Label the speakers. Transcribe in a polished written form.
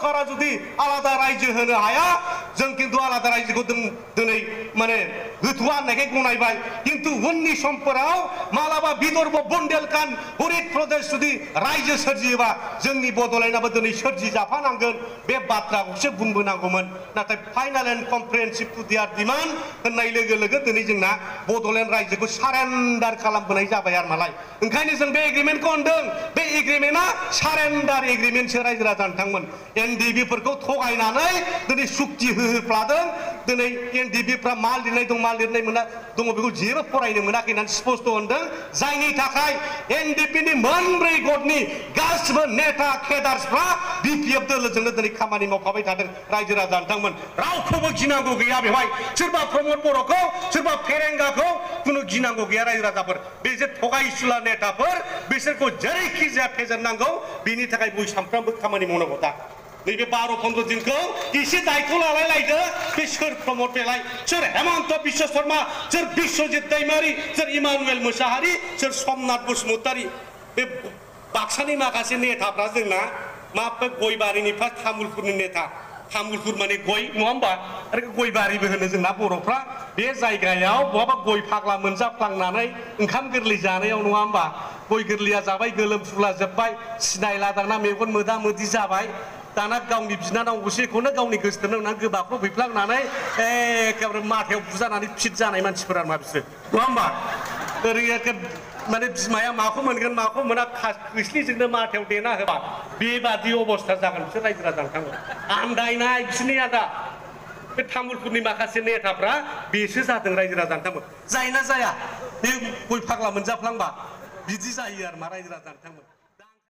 Speaker 1: सरकारा जुदि आलादा रायजो होनो हाया जों किन्तु आलादा रायजोखौ दिनै माने होथ'वा होननायखाय गनायबाय किन्तु उननि समफोराव मालाबा विदर्भ बुन्देलखंड हरित प्रदेश जुदि रायजो सोरजियोबा जोंनि बड'लेण्डआबो दिनै सोरजिजाफानांगोन बे बाथ्राखौसो बुंबोनांगौमोन नाथाय final and comprehensive to their demand होननाय लोगो लोगो दिनै जोंना बड'लेण्ड रायजोखौ सारेन्डार खालामबोनाय जाबाय आरो नालाय ओंखायनो जों बे एग्रिमेन्टखौ होनदों बे एग्रिमेन्टआ सारेन्डार एग्रिमेन्टसो रायजो राजा नोंथांमोन एनडिबिफोरखौ थगायनानै दिनै सुक्ति होफ्लादों दिनै एनडिबिफ्रा मा लिरनाय दं मा लिरनाय मोना दङ बेखौ जेबो फरायनो मोनाखै होननानै स्पष्ट होनदों जायनि थाखाय एनडिपिनि मोनब्रै गटनि गासिबो नेता केडार्सफ्रा बिपिएफ दोलोजोंनो दिनै खामानि मावफाबाय थादों रायजो राजा नोंथांमोन रावखौबो गिनांगौ गैया बेवहाय सोरबा प्रमद बर'खौ सोरबा फेरेंगाखौ खुनु गिनांगौ गैया रायजो राजाफोर बे जे थगायसुला नेताफोर बिसोरखौ जेरैखि जाया फेजेननांगौ बिनि थाखाय बय सामफ्रामबो खामानि मावनांगौ दा नैबे 12-15 दिनखौ एसे दायित्व लालायलायदो बे सोर प्रमद बेलाय सोर हेमन्त बिश्व शर्मा सोर बिश्वजित दैमारि सोर इमानुएल मोसाहारि सोर समनाथ बसुमतारी बे बाक्सानि माखासे नेताफ्रा जोंना मा गयबारिनिफ्राय तामुलपुरनि नेता तामुलपुर माने गय नङा होमबा आरो गयबारिबो होनो जोंना बर'फ्रा बे जायगायाव बहाबा गय फाग्ला मोनजाफ्लांनानै ओंखाम गोरलै जानायाव नङा होमबा गय गोरलैया जाबाय गोलोम फुला जोब्बाय सिनायला दाना मेगन मोदा मोदि जाबाय दाना गावनि बिनानावखौनो गावनि गोसोथोनो होननानै गोबाफ्राव फैफ्लांनानै एखेबारे माथायाव बुजानानै फिट जानाय मानसिफोरा मा बिसोर नङा होमबा ओरैनो माने बिमाया माखौ मोनगोन माखौ मोना खोस्लिजोंनो माथायाव देना होबा बेबादि अबस्था जागोन बिसोर रायजो राजा नोंथांमोन आन्दायनाय बिसोरनि आदा बे तामुलपुरनि माखासे नेताफ्रा बेसो जादों रायजो राजा नोंथांमोन जायोना जाया बे गय फाग्ला मोनजाफ्लांबा बिदि जायो आरो मा रायजो राजा नोंथांमोन